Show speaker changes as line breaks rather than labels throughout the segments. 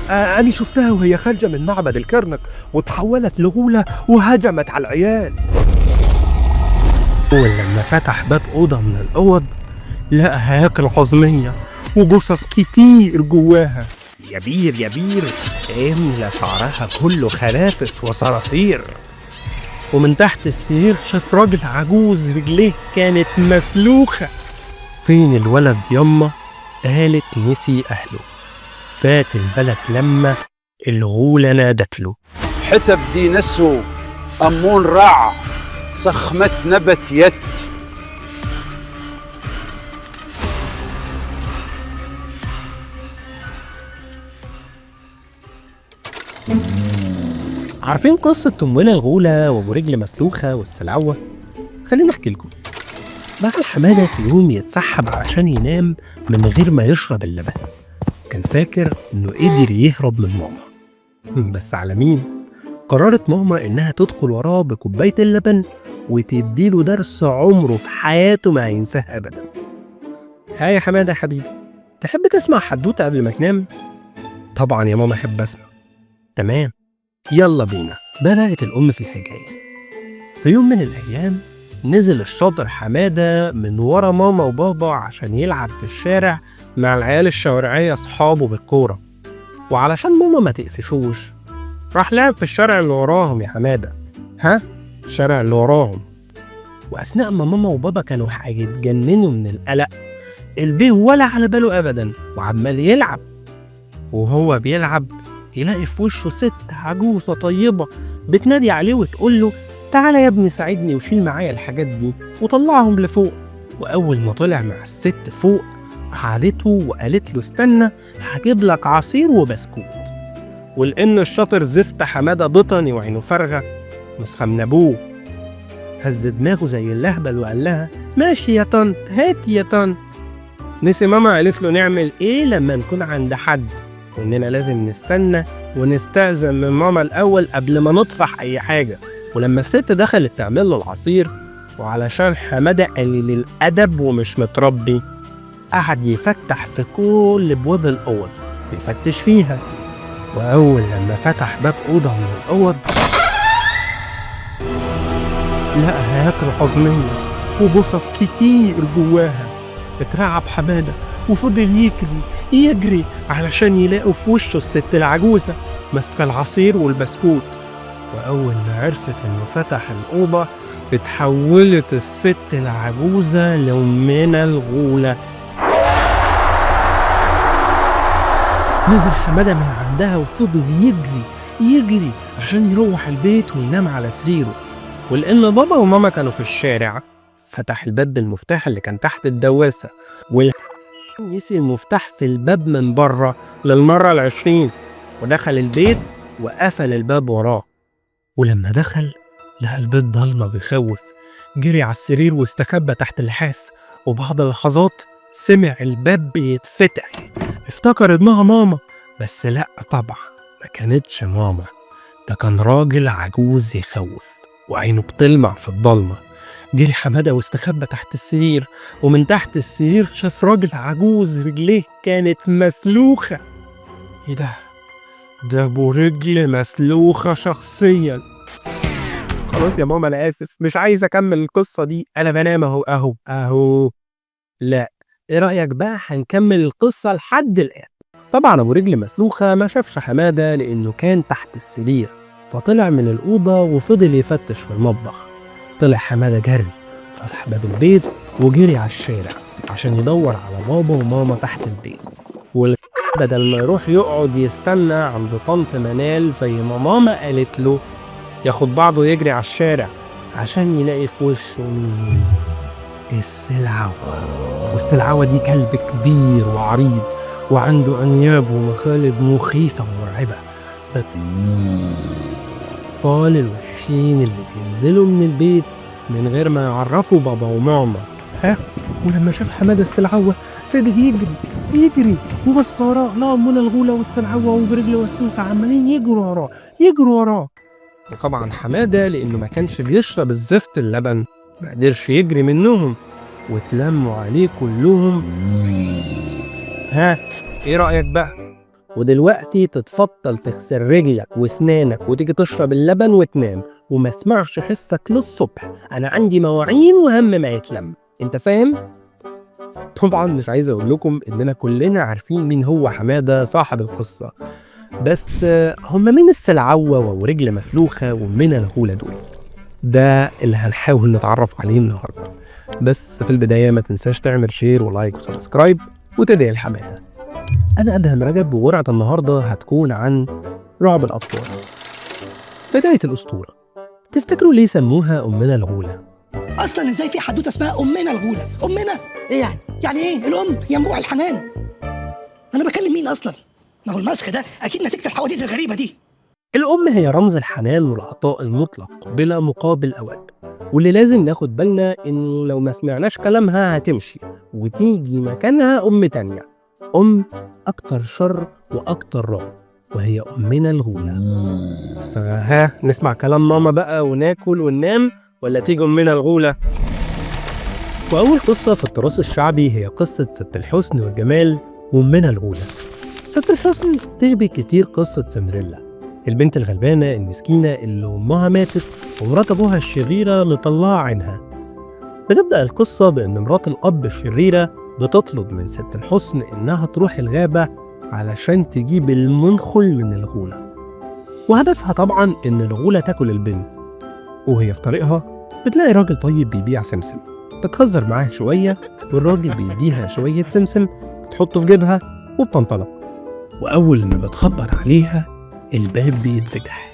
أنا شفتها وهي خارجة من معبد الكرنك وتحولت لغولة وهجمت على العيال. ولما فتح باب أوضة من الأوض لقى هياكل عظمية وجثث كتير جواها. يا بير املى شعرها كله خنافس وصراصير. ومن تحت السرير شاف راجل عجوز رجليه كانت مسلوخة. فين الولد يما؟ قالت نسي أهله. فات البلد لما الغولة نادت له.
حتى بدي نسو أمون رع صخمت نبت يت.
عارفين قصة تمويلة الغولة وابو رجل مسلوخة والسلعوة؟ خليني احكي لكم. دخل حمادة في يوم يتسحب عشان ينام من غير ما يشرب اللبن. كان فاكر انه قدر يهرب من ماما، بس على مين؟ قررت ماما انها تدخل وراه بكوباية اللبن وتديله درس عمره في حياته ما هينساه ابدا. ها يا حمادة يا حبيبي، تحب تسمع حدوتة قبل ما تنام؟ طبعا يا ماما احب اسمع. تمام، يلا بينا. بدأت الأم في الحكاية. في يوم من الأيام نزل الشاطر حمادة من ورا ماما وبابا عشان يلعب في الشارع مع العيال الشوارعية أصحابه بالكورة، وعلشان ماما ما تقفشوش راح لعب في الشارع اللي وراهم يا حمادة. ها؟ الشارع اللي وراهم. وأثناء ما ماما وبابا كانوا هيتجننوا من القلق، البيه ولا على باله أبدا وعمال يلعب. وهو بيلعب يلاقي في وشه ست عجوزة طيبة بتنادي عليه وتقول له تعالى يا ابني ساعدني وشيل معايا الحاجات دي وطلعهم لفوق. وأول ما طلع مع الست فوق قعدته وقالت له استنى هجيب لك عصير وبسكوت. ولأن الشاطر زفت حمادة بطني وعينه فارغة نسخة من أبوه، هز دماغه زي اللهبل وقال لها ماشي يا طنط هاتي يا طنط. نسي ماما قالت له نعمل ايه لما نكون عند حد، وإننا لازم نستنى ونستأذن من ماما الأول قبل ما نطفح أي حاجة. ولما الست دخلت تعمل له العصير، وعلشان حمادة قليل الأدب ومش متربي قعد يفتح في كل أبواب الأوض يفتش فيها. وأول لما فتح باب أوضة من الأوض لقى هياكل عظمية وجثث كتير جواها. اترعب حمادة وفضل يجري علشان يلاقوا في وشه الست العجوزة ماسكة العصير والبسكوت. وأول ما عرفت إنه فتح الأوضة اتحولت الست العجوزة لأمنا الغولة. نزل حمادة من عندها وفضل يجري عشان يروح البيت وينام على سريره. ولأن بابا وماما كانوا في الشارع فتح الباب بالمفتاح اللي كان تحت الدواسة، نسي المفتاح في الباب من بره للمرة 20 ودخل البيت وقفل الباب وراه. ولما دخل لقى البيت ضلمة بيخوف، جري على السرير واستخبى تحت اللحاف. وبعد لحظات سمع الباب بيتفتح، افتكر انها ماما، بس لا طبعا ما كانتش ماما، ده كان راجل عجوز يخوف وعينه بتلمع في الضلمة. جري حمادة واستخبى تحت السرير، ومن تحت السرير شاف راجل عجوز رجليه كانت مسلوخة. ايه ده ابو رجل مسلوخة شخصيا. خلاص يا ماما انا اسف مش عايز اكمل القصة دي، انا بنام اهو. لا ايه رأيك بقى هنكمل القصة لحد الآن. طبعا ابو رجل مسلوخة ما شافش حمادة لانه كان تحت السرير، فطلع من الأوضة وفضل يفتش في المطبخ. طلع حمادة جري فتح باب البيت وجري على الشارع عشان يدور على بابا وماما تحت البيت. بدل ما يروح يقعد يستنى عند طنط منال زي ما ماما قالت له، ياخد بعضه يجري على الشارع عشان يلاقي في وشه مين؟ السلعوة. والسلعوة دي كلب كبير وعريض وعنده أنياب ومخالب مخيفة ومرعبة. الأطفال الوحشين اللي بينزلوا من البيت من غير ما يعرفوا بابا وماما. ولما شاف حمادة السلعوة فضل يجري وبص وراه لقى أمنا الغولة والسلعوة وبرجل مسلوخة عمالين يجروا وراه. وطبعا حمادة لأنه ما كانش بيشرب الزفت اللبن ما قدرش يجري منهم واتلموا عليه كلهم. ايه رأيك بقى؟ ودلوقتي تتفضل تغسل رجلك واسنانك وتيجي تشرب اللبن وتنام وما اسمعش حسك للصبح. انا عندي مواعين وهم ما يتلم. انت فاهم؟ طبعا مش عايز اقول لكم اننا كلنا عارفين مين هو حمادة صاحب القصة، بس هم مين السلعوة ورجل مسلوخة ومن الغولة دول؟ ده اللي هنحاول نتعرف عليه النهارده. بس في البداية ما تنساش تعمل شير ولايك وسبسكرايب وتدعي لحمادة. أنا أدهم رجب، وورقة النهارده هتكون عن رعب الأطفال. بداية الأسطورة. تفتكروا ليه سموها أمنا الغولة؟
اصلا ازاي في حدوته اسمها امنا الغوله؟ امنا ايه يعني؟ يعني ايه الام؟ ينبوع الحنان. انا بكلم مين اصلا؟ ما هو المسخ ده اكيد نتيجه الحواديت الغريبه دي.
الأم هي رمز الحنان والعطاء المطلق بلا مقابل أوان، واللي لازم ناخد بالنا إنه لو ما سمعناش كلامها هتمشي وتيجي مكانها أم تانية، أم أكتر شر وأكتر رعب، وهي أمنا الغولة. فها نسمع كلام ماما بقى وناكل وننام، ولا تيجي أمنا الغولة؟ وأول قصة في التراث الشعبي هي قصة ست الحسن والجمال وأمنا الغولة. ست الحسن تشبه كتير قصة سندريلا، البنت الغلبانة المسكينة اللي أمها ماتت ومرات أبوها الشريرة مطلعة عينها. بتبدأ القصة بأن مرات الأب الشريرة بتطلب من ست الحسن إنها تروح الغابة علشان تجيب المنخل من الغولة، وهدفها طبعا إن الغولة تاكل البنت. وهي في طريقها بتلاقي راجل طيب بيبيع سمسم، بتهزر معاه شوية والراجل بيديها شوية سمسم بتحطه في جيبها وبتنطلق. وأول ما بتخبط عليها الباب بيتفتح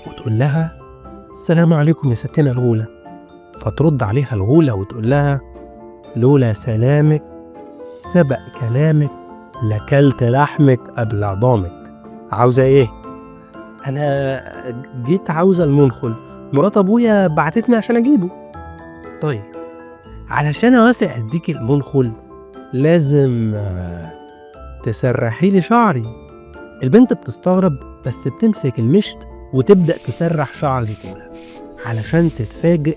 وتقول لها السلام عليكم يا ستنا الغولة. فترد عليها الغولة وتقول لها لولا سلامك سبق كلامك لكلت لحمك قبل عظامك. عاوزة ايه؟ انا جيت عاوزة المنخل، مرات ابويا بعتتني عشان اجيبه. طيب علشان اوافق اديك المنخل لازم تسرحي لي شعري. البنت بتستغرب بس بتمسك المشط وتبدأ تسرح شعر الغولة علشان تتفاجئ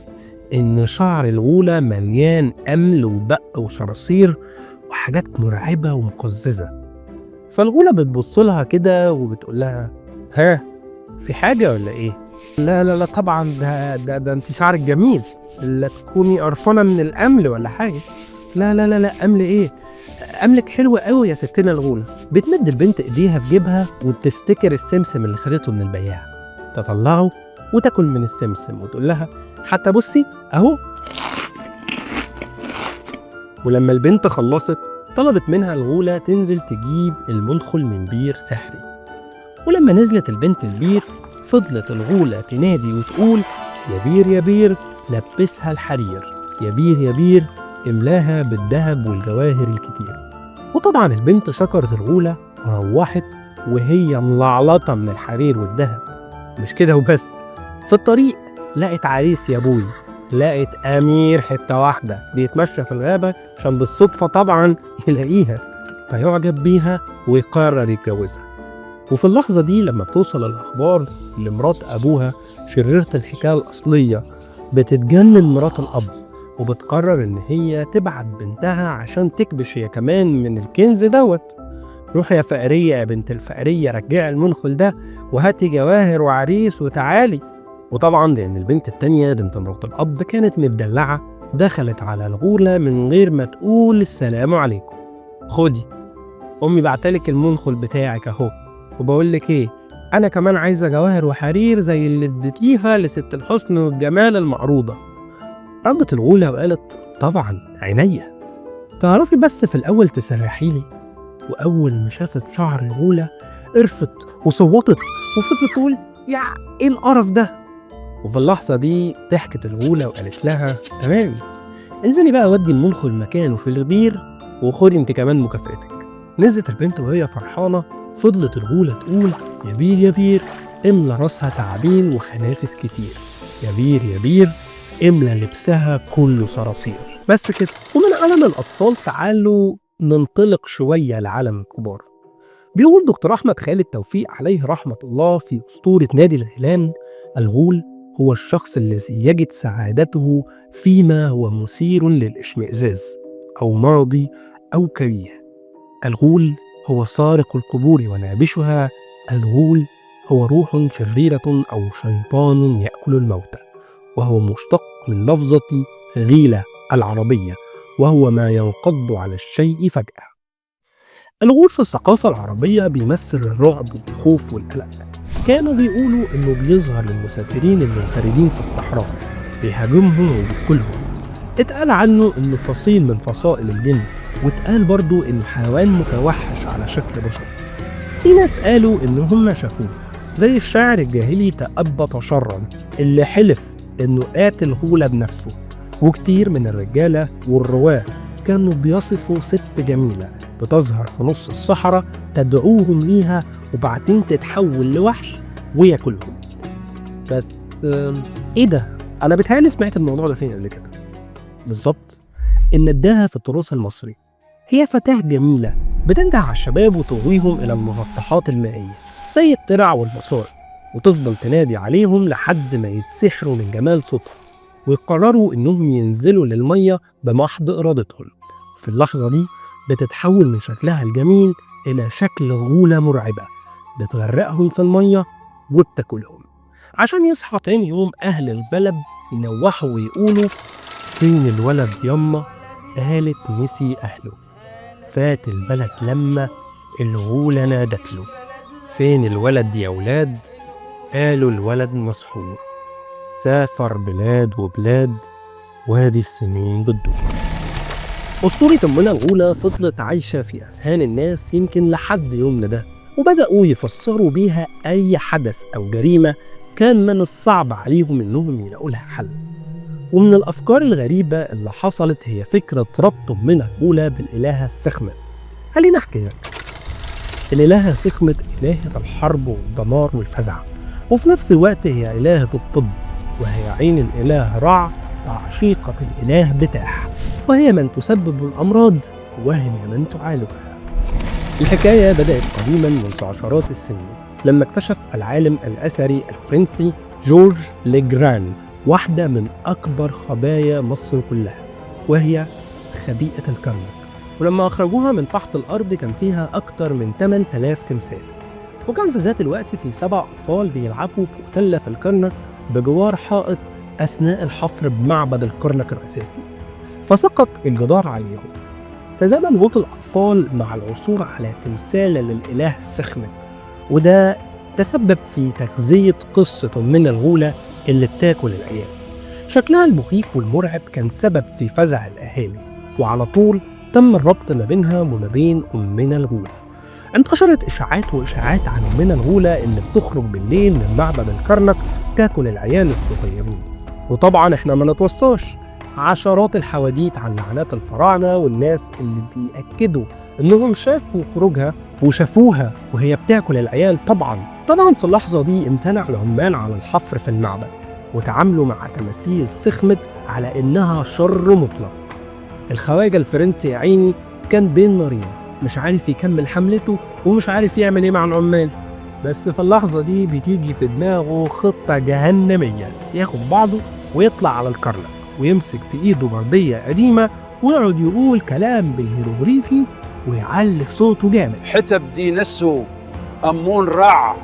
إن شعر الغولة مليان أمل ودق وصراصير وحاجات مرعبة ومقززة. فالغولة بتبصلها كده وبتقول لها ها في حاجة ولا إيه؟ لا لا لا طبعا ده انت شعرك جميل، لا تكوني قرفانة من الأمل ولا حاجة. لا لا لا لا أمل إيه؟ أملك حلو قوي يا ستنا الغولة. بتمد البنت ايديها في جيبها وتفتكر السمسم اللي خدته من البياع، تطلعه وتاكل من السمسم وتقول لها حتى بصي اهو. ولما البنت خلصت طلبت منها الغولة تنزل تجيب المنخل من بير سحري. ولما نزلت البنت البير فضلت الغولة تنادي وتقول يا بير يا بير لبسها الحرير، يا بير يا بير املاها بالذهب والجواهر الكتير. وطبعا البنت شكرت الغولة وروحت وهي ملعلطة من الحرير والذهب. مش كده وبس، في الطريق لقت عريس يا ابوي، لقت امير حتة واحدة بيتمشى في الغابة عشان بالصدفة طبعا يلاقيها فيعجب بيها ويقرر يتجوزها. وفي اللحظة دي لما بتوصل الأخبار لمرات أبوها شريرة الحكاية الأصلية بتتجنن مرات الأب وبتقرر إن هي تبعت بنتها عشان تكبش هي كمان من الكنز دوت. روح يا فقرية يا بنت الفقرية رجعي المنخل ده وهاتي جواهر وعريس وتعالي. وطبعا لأن البنت التانية بنت مرات الأب كانت مدلعة دخلت على الغولة من غير ما تقول السلام عليكم. خدي أمي بعتلك المنخل بتاعك أهو، وبقولك إيه أنا كمان عايزة جواهر وحرير زي اللي اديتيها لست الحسن والجمال المعروضة. ردت الغولة وقالت طبعا عينيا، تعرفي بس في الأول تسرحيلي. وأول ما شافت شعر الغولة قرفت وصوتت وفضلت تقول يا إيه القرف ده. وفي اللحظة دي ضحكت الغولة وقالت لها تمام انزلي بقى ودي المنخل مكانه في البير وخدي انت كمان مكافأتك. نزلت البنت وهي فرحانة. فضلت الغولة تقول يا بير يا بير املى راسها تعابين وخنافس كتير، يا بير يا بير املى لبسها كله صراصير. بس كده. ومن عالم الأطفال تعالوا ننطلق شوية لعالم الكبار. بيقول دكتور أحمد خالد توفيق عليه رحمة الله في أسطورة نادي الغيلان الغول هو الشخص الذي يجد سعادته فيما هو مثير للاشمئزاز أو مرضي أو كريه. الغول هو سارق القبور ونابشها. الغول هو روح شريرة أو شيطان يأكل الموتى، وهو مشتق من لفظة غيلة العربية، وهو ما ينقض على الشيء فجأة. الغول في الثقافة العربية بيمثل الرعب والخوف والقلق. كانوا بيقولوا إنه بيظهر للمسافرين المنفردين في الصحراء، بيهاجمهم وبياكلهم. اتقال عنه إنه فصيل من فصائل الجن، واتقال برضو إنه حيوان متوحش على شكل بشر. في ناس قالوا إن هم شافوه، زي الشاعر الجاهلي تأبط شرا اللي حلف إنه قاتل غولة بنفسه. وكتير من الرجالة والرواه كانوا بيصفوا ست جميلة بتظهر في نص الصحراء تدعوهم ليها، وبعدين تتحول لوحش وياكلهم. بس ايه ده؟ انا بتهيألي سمعت الموضوع ده فين قبل كده. بالظبط، النداهة في التراث المصري هي فتاة جميلة بتنده على الشباب وتغويهم إلى المسطحات المائية زي الترع والمصاري، وتفضل تنادي عليهم لحد ما يتسحروا من جمال صوتها ويقرروا إنهم ينزلوا للمية بمحض إرادتهم. في اللحظة دي بتتحول من شكلها الجميل إلى شكل غولة مرعبة بتغرقهم في المية وبتاكلهم، عشان يصحى تاني يوم أهل البلد ينوحوا ويقولوا: فين الولد يما؟ قالت نسي أهله. فات البلد لما الغولة نادت له: فين الولد يا ولاد؟ قالوا الولد مسحور، سافر بلاد وبلاد، وادي السنين بتدور. أسطورة أمنا الغولة فضلت عايشة في أذهان الناس يمكن لحد يومنا ده، وبدأوا يفسروا بيها أي حدث أو جريمة كان من الصعب عليهم إنهم يلاقوا لها حل. ومن الأفكار الغريبة اللي حصلت هي فكرة ربط أمنا الغولة بالإلهة سخمت. خلينا أحكي لك. الإلهة سخمت إلهة الحرب والدمار والفزع، وفي نفس الوقت هي إلهة الطب، وهي عين الإله رع وعشيقة الإله بتاح، وهي من تسبب الأمراض وهي من تعالجها. الحكاية بدأت قديما منذ عشرات السنين لما اكتشف العالم الأثري الفرنسي جورج ليجران واحدة من أكبر خبايا مصر كلها، وهي خبيئة الكرنك. ولما أخرجوها من تحت الأرض كان فيها أكتر من 8000 تمثال، وكان في ذات الوقت في 7 أطفال بيلعبوا في أتلة في الكرنك بجوار حائط أثناء الحفر بمعبد الكرنك الأساسي، فسقط الجدار عليهم. فزاد موت الأطفال مع العثور على تمثال للإله سخمت، وده تسبب في تغذية قصة أمنا الغولة اللي بتاكل العيال. شكلها المخيف والمرعب كان سبب في فزع الأهالي، وعلى طول تم الربط ما بينها وما بين أمنا الغولة. انتشرت إشاعات عن أمنا الغولة اللي بتخرج بالليل من معبد الكرنك تاكل العيال الصغيرين. وطبعا احنا ما نتوصاش عشرات الحواديت عن لعنات الفراعنة والناس اللي بيأكدوا انهم شافوا خروجها وشافوها وهي بتاكل العيال. طبعا في اللحظة دي امتنع العمال عن الحفر في المعبد، وتعاملوا مع تماثيل سخمت على انها شر مطلق. الخواجة الفرنسي يا عيني كان بين نارين، مش عارف يكمل حملته ومش عارف يعمل ايه مع العمال. بس في اللحظة دي بتيجي في دماغه خطة جهنمية، ياخد بعضه ويطلع على الكرنك ويمسك في ايده بردية قديمة ويقعد يقول كلام بالهيروغليفي ويعلق صوته جامد:
حتب دي نسو أمون رع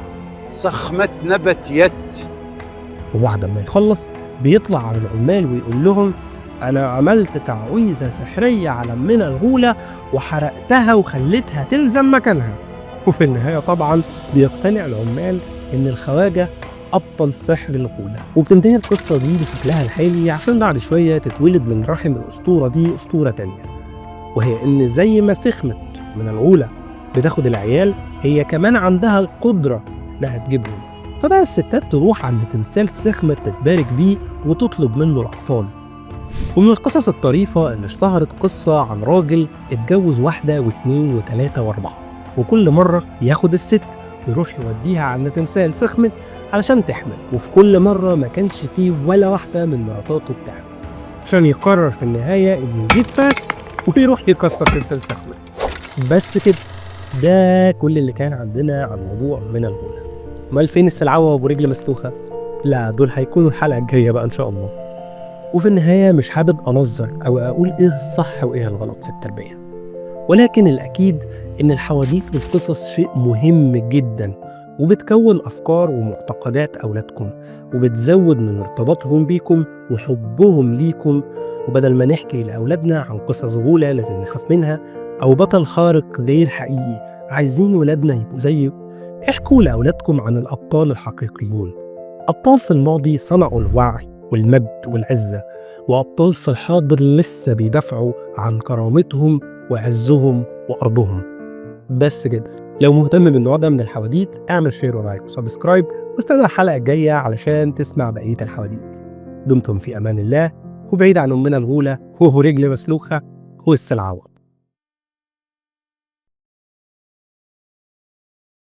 سخمت نبت يت.
وبعد ما يخلص بيطلع على العمال ويقول لهم: أنا عملت تعويذة سحرية على أمنا الغولة وحرقتها وخليتها تلزم مكانها. وفي النهاية طبعا بيقتنع العمال إن الخواجة أبطل سحر الغولة، وبتنتهي القصة دي بشكلها الحالي عشان بعد شوية تتولد من رحم الأسطورة دي أسطورة تانية، وهي إن زي ما سخمت من الغولة بتاخد العيال، هي كمان عندها القدرة إنها تجيبهم. فبقى الستات تروح عند تمثال سخمت تتبارك بيه وتطلب منه الأطفال. ومن القصص الطريفة اللي اشتهرت قصة عن راجل اتجوز 1 و2 و3 و4، وكل مرة ياخد الست ويروح يوديها عند تمثال سخمت علشان تحمل، وفي كل مرة ما كانش فيه ولا واحدة من مراتاته بتحمل، عشان يقرر في النهاية انه يجيب فاس ويروح يكسر تمثال سخمت. بس كده، ده كل اللي كان عندنا عن موضوع من الغولة. امال فين السلعوة وابو رجل مسلوخة؟ لا، دول هيكونوا الحلقة الجاية بقى ان شاء الله. وفي النهاية مش حابب انظر او اقول ايه الصح وايه الغلط في التربية، ولكن الأكيد إن الحواديت والقصص شيء مهم جدا، وبتكون أفكار ومعتقدات أولادكم، وبتزود من ارتباطهم بيكم وحبهم ليكم. وبدل ما نحكي لأولادنا عن قصص غولة لازم نخاف منها أو بطل خارق غير حقيقي عايزين ولادنا يبقوا زيه، احكوا لأولادكم عن الأبطال الحقيقيين، أبطال في الماضي صنعوا الوعي والمجد والعزة، وأبطال في الحاضر لسه بيدافعوا عن كرامتهم وعزهم وأرضهم. بس كده. لو مهتم بالنوع ده من الحواديت اعمل شير ولايك وسبسكرايب، واستنى الحلقة الجاية علشان تسمع بقية الحواديت. دمتم في أمان الله، وبعيد عن أمنا الغولة ورجل مسلوخة والسلعوة.